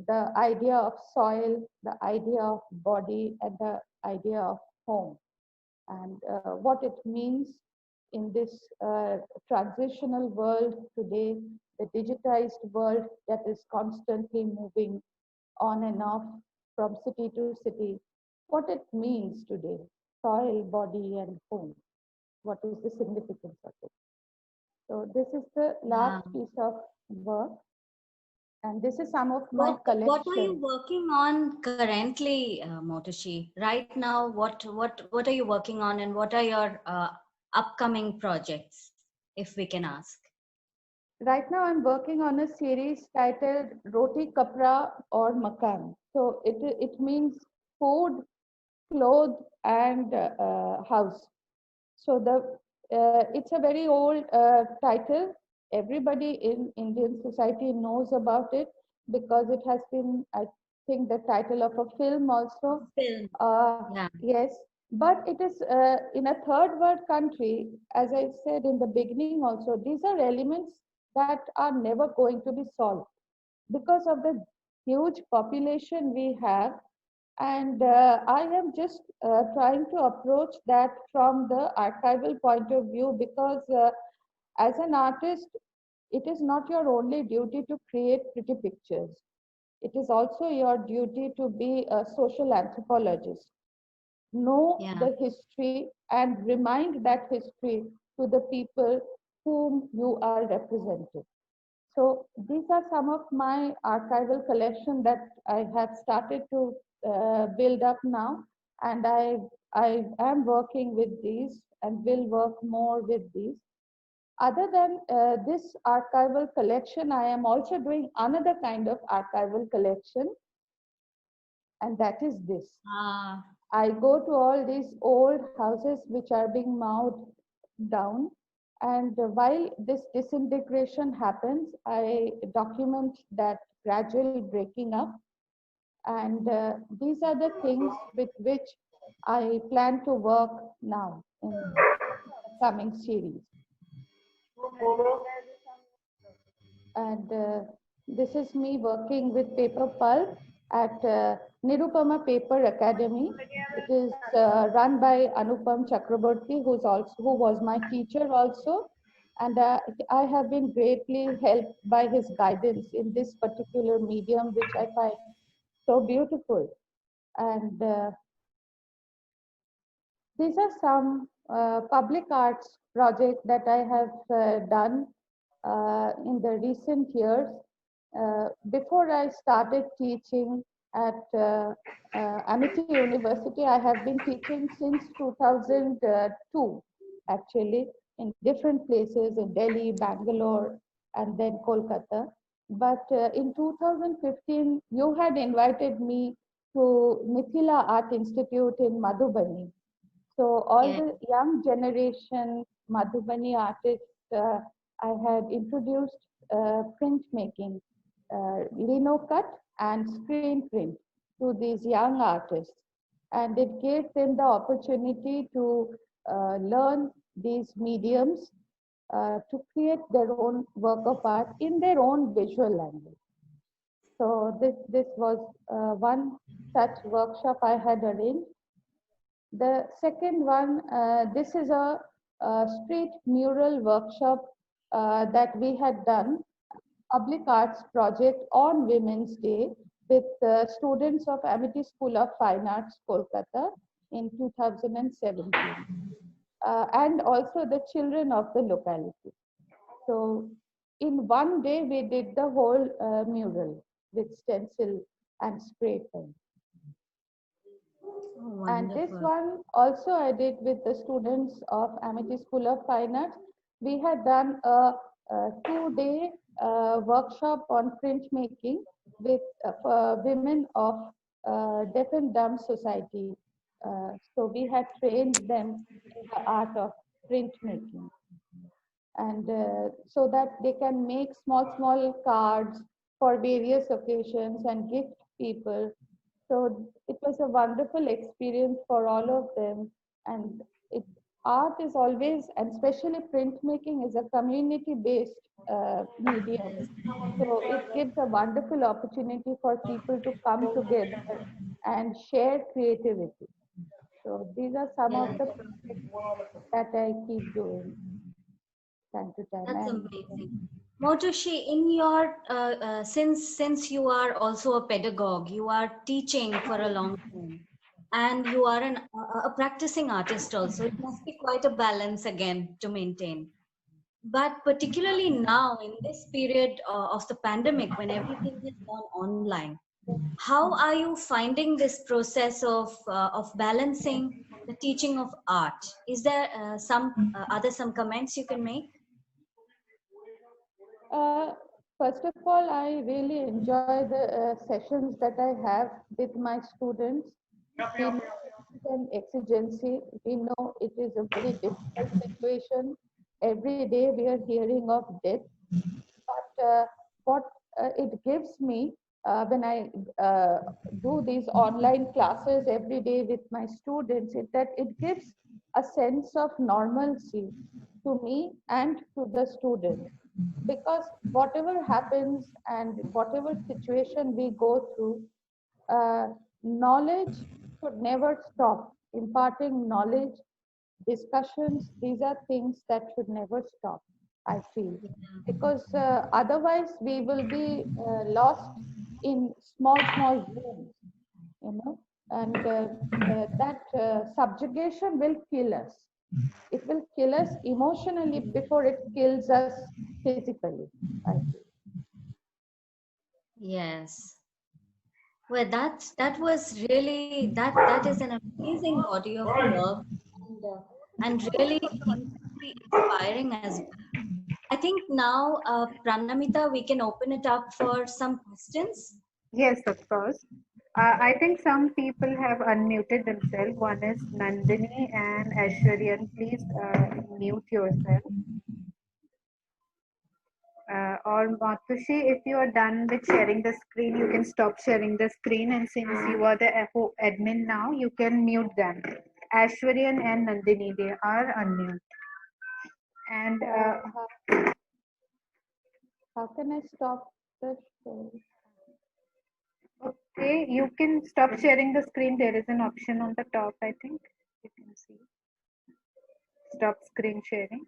the idea of soil, the idea of body, and the idea of home, and what it means in this transitional world today, the digitized world that is constantly moving on and off from city to city, what it means today, soil, body, and home. What is the significance of it? So this is the last Wow. piece of work, and this is some of my What are you collection. working on currently, Motoshi? Right now, what are you working on, and what are your upcoming projects, if we can ask? Right now, I'm working on a series titled Roti Kapra or Makan. So it means food, clothes, and house. So it's a very old title. Everybody in Indian society knows about it because it has been, I think, the title of a film also. Film. Yeah. Yes, but it is in a third world country, as I said in the beginning also, these are elements that are never going to be solved because of the huge population we have. And I am just trying to approach that from the archival point of view, because as an artist, it is not your only duty to create pretty pictures. It is also your duty to be a social anthropologist, know Yeah. the history and remind that history to the people whom you are representing. So these are some of my archival collection that I have started to build up now, and I am working with these and will work more with these. Other than this archival collection, I am also doing another kind of archival collection, and that is this. Ah, I go to all these old houses which are being mowed down. And while this disintegration happens, I document that gradual breaking up. And these are the things with which I plan to work now in the coming series. And this is me working with paper pulp at Nirupama Paper Academy. It is run by Anupam Chakraborty, who was my teacher also, and I have been greatly helped by his guidance in this particular medium, which I find so beautiful. And these are some public arts projects that I have done in the recent years. Before I started teaching at Amity University, I have been teaching since 2002, actually, in different places in Delhi, Bangalore, and then Kolkata. But in 2015, you had invited me to Mithila Art Institute in Madhubani. So all yeah. the young generation Madhubani artists, I had introduced printmaking, lino cut and screen print to these young artists. And it gave them the opportunity to learn these mediums to create their own work of art in their own visual language. So this was one such workshop I had arranged. The second one, this is a street mural workshop that we had done, public arts project on Women's Day with students of Amity School of Fine Arts, Kolkata in 2017, and also the children of the locality. So in one day, we did the whole mural with stencil and spray paint. Oh, And this wonderful. one also I did with the students of Amity School of Fine Arts. We had done a 2-day workshop on printmaking with women of Deaf and Dumb Society. So we had trained them in the art of printmaking, and so that they can make small cards for various occasions and gift people. So it was a wonderful experience for all of them. And it, art is always, and especially printmaking, is a community-based medium. So it gives a wonderful opportunity for people to come together and share creativity. So these are some of Yeah, the projects that I keep doing time to time. that's And amazing. Motoshi, in your since you are also a pedagogue, you are teaching for a long time, and you are a practicing artist also. It must be quite a balance again to maintain. But particularly now in this period of the pandemic, when everything has gone online, how are you finding this process of balancing the teaching of art? Is there some comments you can make? Uh, first of all, I really enjoy the sessions that I have with my students. We know it is an exigency. We know it is a very difficult situation. Every day we are hearing of death. But what it gives me when I do these online classes every day with my students is that it gives a sense of normalcy to me and to the students, because whatever happens and whatever situation we go through, uh, knowledge should never stop. Imparting knowledge, discussions, these are things that should never stop, I feel. Because otherwise we will be lost in small, small rooms, you know, and that subjugation will kill us. It will kill us emotionally before it kills us physically, I feel. Yes. Well, that was really that is an amazing body of work, and really incredibly inspiring as well. I think now, Pranamita, we can open it up for some questions. Yes, of course. I think some people have unmuted themselves. One is Nandini and Aishwaryan. Please mute yourself. Or Matushi, if you are done with sharing the screen, you can stop sharing the screen. And since you are the admin now, you can mute them. Aishwaryan and Nandini, they are unmute. And How can I stop the show? okay, you can stop sharing the screen. There is an option on the top, I think. You can see. Stop screen sharing.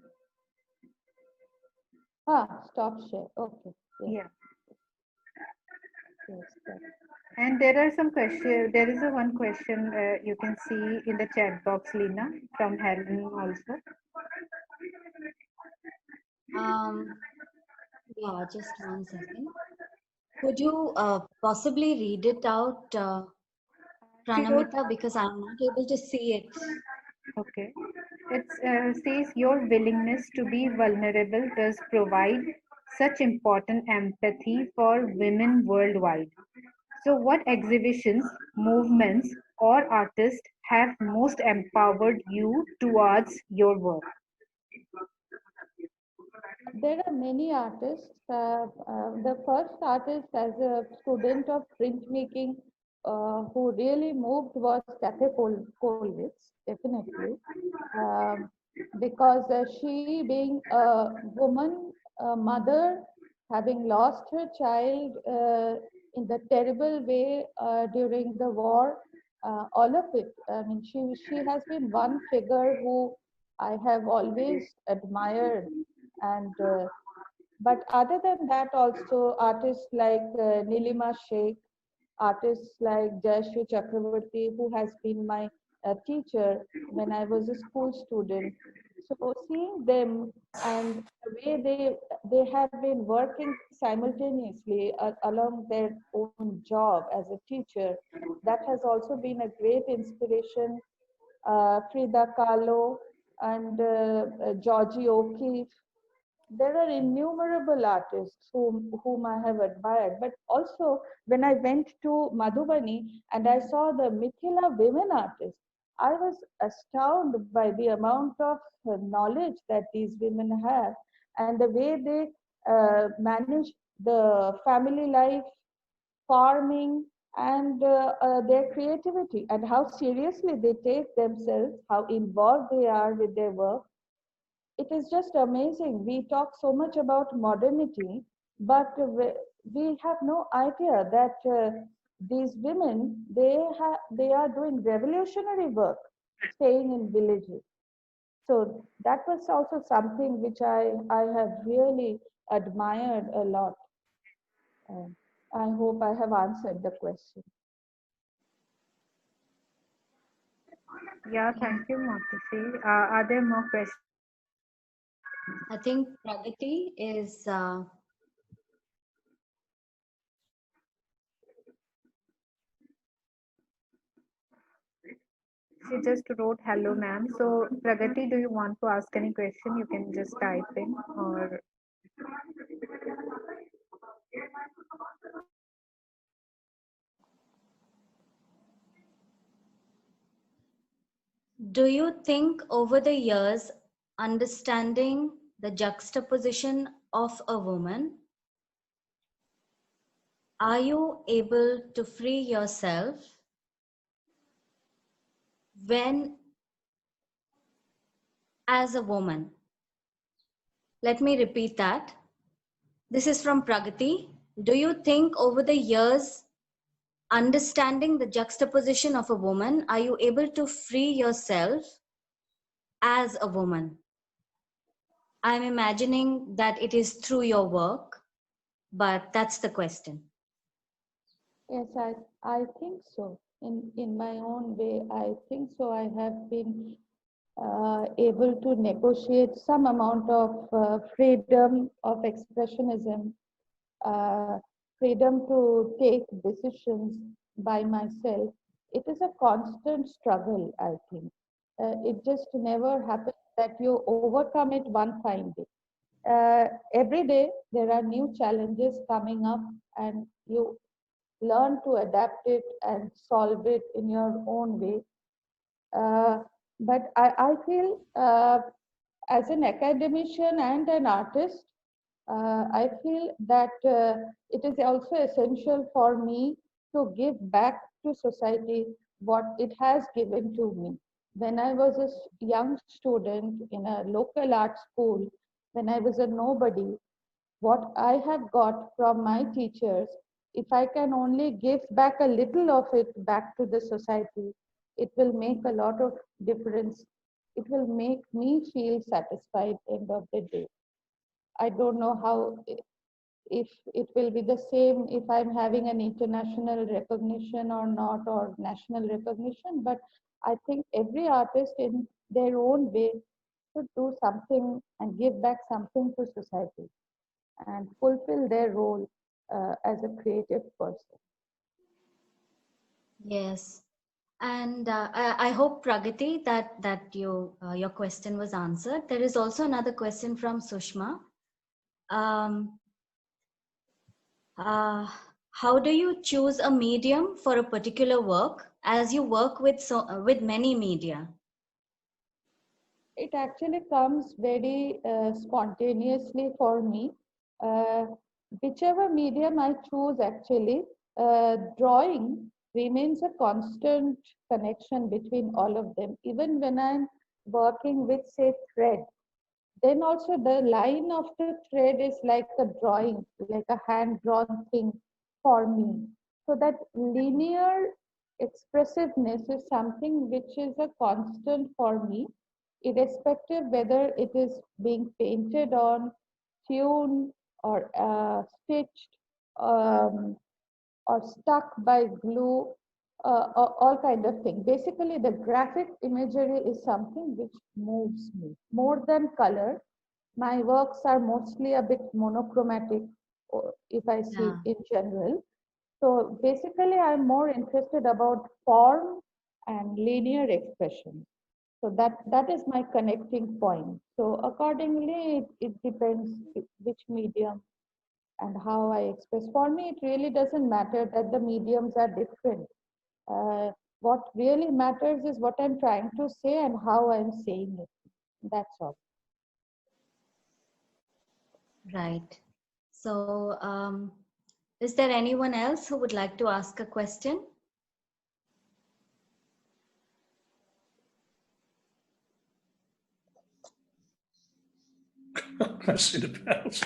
Stop share. Okay. Yeah. Yes, yes. And there are some questions. There is a one question you can see in the chat box, Lina, from Helen also. Yeah, just one second. Could you possibly read it out, She wrote, Pranamita, because I'm not able to see it. okay. It says your willingness to be vulnerable does provide such important empathy for women worldwide. So, what exhibitions, movements, or artists have most empowered you towards your work? There are many artists. The first artist as a student of printmaking who really moved was Kathe Kollwitz, definitely. Um, because she being a woman, a mother, having lost her child in the terrible way during the war, all of it. I mean, she has been one figure who I have always admired, and but other than that, also artists like Nilima Sheikh, artists like Jayashree Chakravarti, who has been my teacher when I was a school student. So seeing them and the way they have been working simultaneously along their own job as a teacher, that has also been a great inspiration. Frida Kahlo and Georgie O'Keeffe, there are innumerable artists whom I have admired. But also, when I went to Madhubani and I saw the Mithila women artists, I was astounded by the amount of knowledge that these women have and the way they manage the family life, farming, and their creativity, and how seriously they take themselves, how involved they are with their work. It is just amazing. We talk so much about modernity, but we have no idea that these women they are doing revolutionary work, staying in villages. So that was also something which I have really admired a lot. Uh, I hope I have answered the question. Yeah, thank you, Matushi. Are there more questions? I think Pragati is. She just wrote hello, ma'am. So, Pragati, do you want to ask any question? You can just type in or. Do you think over the years, understanding the juxtaposition of a woman, are you able to free yourself when, as a woman? Let me repeat that. This is from Pragati. Do you think over the years, understanding the juxtaposition of a woman, are you able to free yourself as a woman? I'm imagining that it is through your work, but that's the question. Yes, I think so. In my own way, I think so. I have been able to negotiate some amount of freedom of expressionism, uh, freedom to take decisions by myself. It is a constant struggle, I think. It just never happens that you overcome it one fine day. Every day there are new challenges coming up, and you learn to adapt it and solve it in your own way. But I feel as an academician and an artist, I feel that it is also essential for me to give back to society what it has given to me. When I was a young student in a local art school, when I was a nobody, what I have got from my teachers, if I can only give back a little of it back to the society, it will make a lot of difference. It will make me feel satisfied end of the day. I don't know how, if it will be the same if I'm having an international recognition or not, or national recognition, but I think every artist in their own way should do something and give back something to society and fulfill their role as a creative person. Yes. And I hope, Pragati, that your question was answered. There is also another question from Sushma. Um, uh, how do you choose a medium for a particular work, as you work with many media? It actually comes very spontaneously for me. Uh, Whichever medium I choose, actually, drawing remains a constant connection between all of them. Even when I'm working with, say, thread, then also the line of the thread is like a drawing, like a hand drawn thing for me. So that linear expressiveness is something which is a constant for me, irrespective whether it is being painted on, tuned, or stitched, um, or stuck by glue, all kind of thing. Basically, the graphic imagery is something which moves me more than color. My works are mostly a bit monochromatic, if I see Yeah. in general. So basically, I'm more interested about form and linear expression. So that is my connecting point. So accordingly, it depends which medium and how I express. For me, it really doesn't matter that the mediums are different. What really matters is what I'm trying to say and how I'm saying it. That's all. Right. So, is there anyone else who would like to ask a question? I see the bells.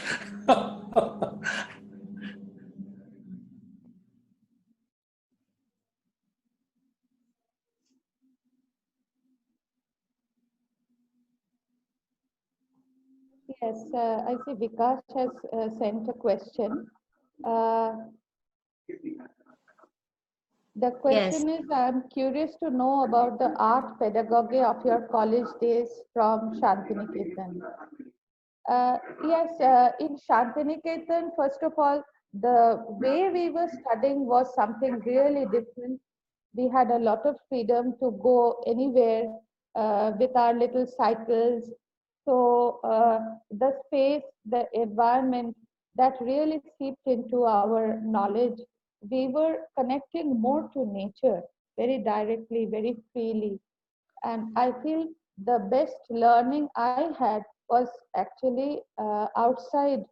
Yes, I see Vikas has sent a question. Uh, the Yes. question is, I'm curious to know about the art pedagogy of your college days from Shantiniketan. Yes, in Shantiniketan, first of all, the way we were studying was something really different. We had a lot of freedom to go anywhere with our little cycles. So the space, the environment that really seeped into our knowledge, we were connecting more to nature very directly, very freely. And I feel the best learning I had was actually outside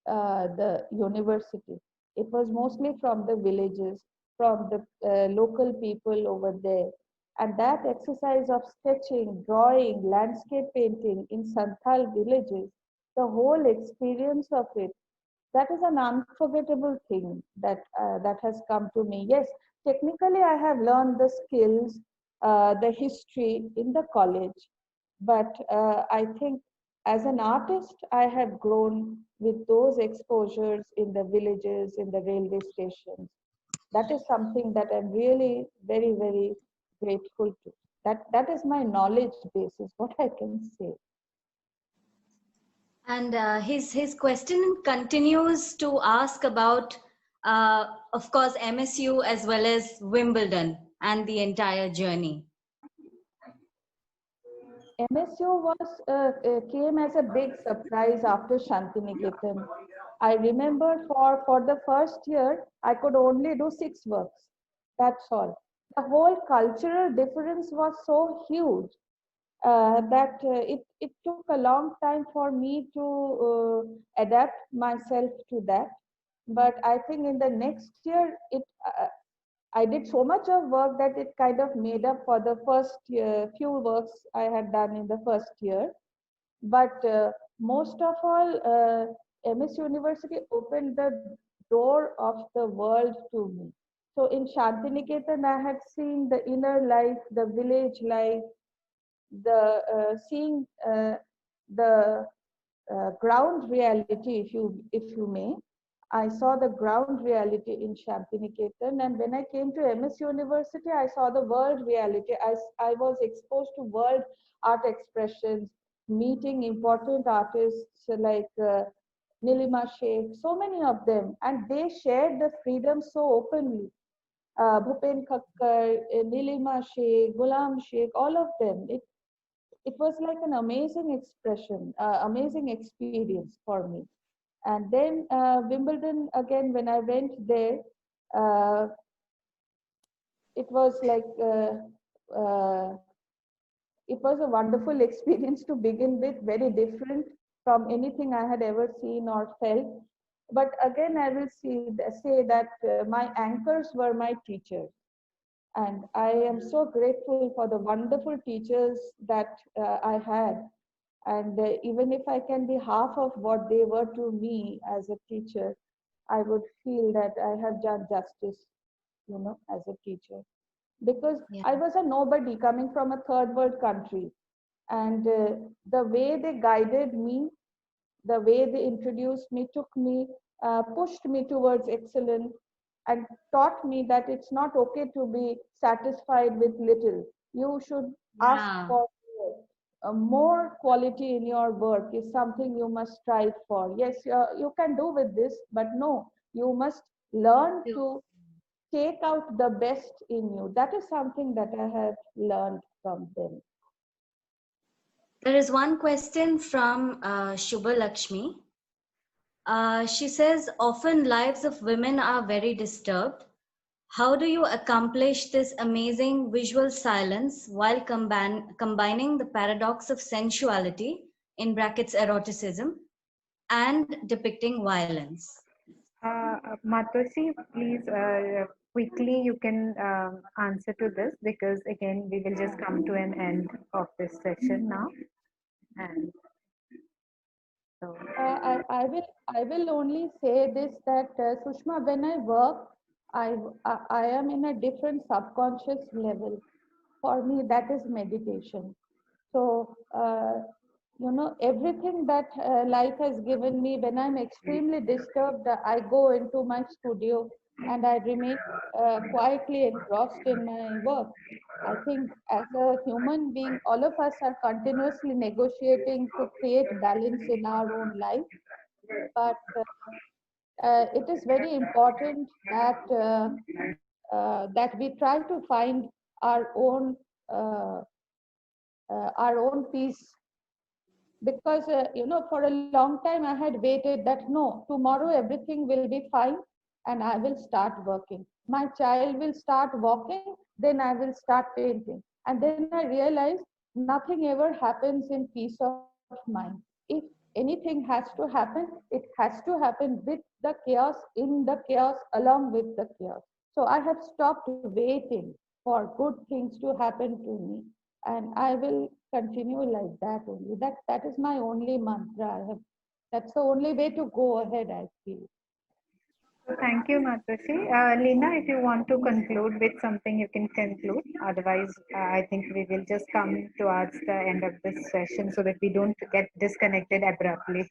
the university. It was mostly from the villages, from the local people over there. And that exercise of sketching, drawing, landscape painting in Santhal villages, the whole experience of it that is an unforgettable thing that has come to me. Yes, technically I have learned the skills, the history in the college, but I think as an artist, I have grown with those exposures in the villages, in the railway stations. That is something that I'm really very, very grateful to. That is my knowledge base, is what I can say. And his question continues to ask about, of course, MSU as well as Wimbledon and the entire journey. MSU came as a big surprise after Shantiniketan. I remember for the first year, I could only do 6 works. That's all. The whole cultural difference was so huge that it took a long time for me to adapt myself to that. But I think in the next year, I did so much of work that it kind of made up for the first few works I had done in the first year. But most of all, MS University opened the door of the world to me. So in Shantiniketan, I had seen the inner life, the village life, the seeing the ground reality, if you may. I saw the ground reality in Shantiniketan, and when I came to MS University, I saw the world reality. I was exposed to world art expressions, meeting important artists like Nilima Sheikh, so many of them, and they shared the freedom so openly. Bhupen Khakkar, Nilima Sheikh, Ghulam Sheikh, all of them. It was like an amazing expression, amazing experience for me. And then Wimbledon, again, when I went there, uh, it was like, it was a wonderful experience to begin with, very different from anything I had ever seen or felt. But again, I will say that my anchors were my teachers. And I am so grateful for the wonderful teachers that I had. And even if I can be half of what they were to me as a teacher, I would feel that I have done justice, as a teacher. Because Yeah. I was a nobody coming from a third world country. And the way they guided me, the way they introduced me, took me, pushed me towards excellence, and taught me that it's not okay to be satisfied with little. You should ask Yeah. for more. More quality in your work is something you must strive for. Yes, you can do with this, but no, you must learn to take out the best in you. That is something that I have learned from them. There is one question from Shubha Lakshmi. She says, often lives of women are very disturbed. How do you accomplish this amazing visual silence while combining the paradox of sensuality, in brackets eroticism, and depicting violence? Matoshi, please quickly you can answer to this, because again we will just come to an end of this session now. And so I will only say this, that Sushma, when I work, I am in a different subconscious level. For me, that is meditation. So everything that life has given me, when I'm extremely disturbed, I go into my studio and I remain quietly engrossed in my work. I think as a human being, all of us are continuously negotiating to create balance in our own life. But it is very important that we try to find our own uh, our own peace. Because for a long time I had waited that no, tomorrow everything will be fine and I will start working, my child will start walking, then I will start painting. And then I realized nothing ever happens in peace of mind. If anything has to happen, it has to happen with the chaos, in the chaos, along with the chaos. So I have stopped waiting for good things to happen to me, and I will continue like that only. That is my only mantra. That's the only way to go ahead, I feel. So thank you, Matashi. Lina, if you want to conclude with something, you can conclude. Otherwise, I think we will just come towards the end of this session so that we don't get disconnected abruptly.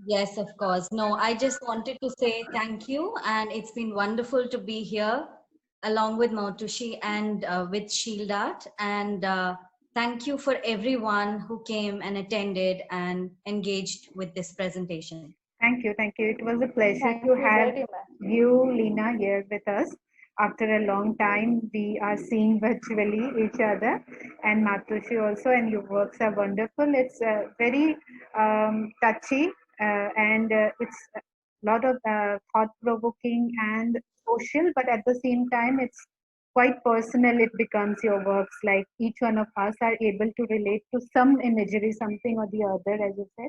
Yes, of course. No, I just wanted to say thank you, and it's been wonderful to be here along with Motushi and with Shield Art. And thank you for everyone who came and attended and engaged with this presentation. Thank you. Thank you. It was a pleasure Thank to you have very much. you, Lina, here with us. After a long time, we are seeing virtually each other, and Matushi also, and your works are wonderful. It's very touchy, and it's a lot of thought-provoking and social, but at the same time, it's quite personal. It becomes your works. Like each one of us are able to relate to some imagery, something or the other, as you said.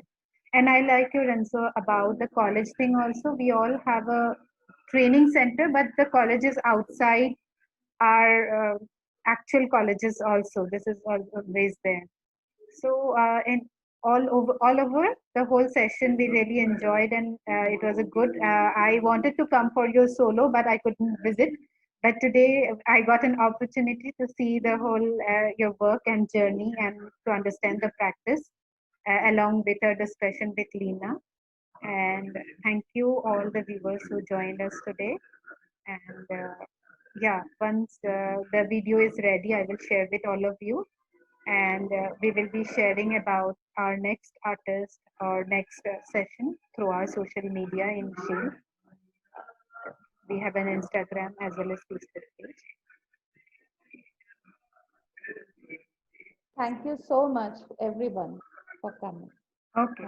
And I like your answer about the college thing also. We all have a training center, but the college is outside our actual colleges also. This is always there. So, and all over the whole session, we really enjoyed, and it was a good. I wanted to come for your solo, but I couldn't visit. But today, I got an opportunity to see the whole your work and journey, and to understand the practice along with our discussion with Lena. And thank you all the viewers who joined us today. And yeah, once the video is ready, I will share with all of you. And we will be sharing about our next artist or next session through our social media in Shield. We have an Instagram as well as Facebook page. Thank you so much, everyone, for coming. Okay.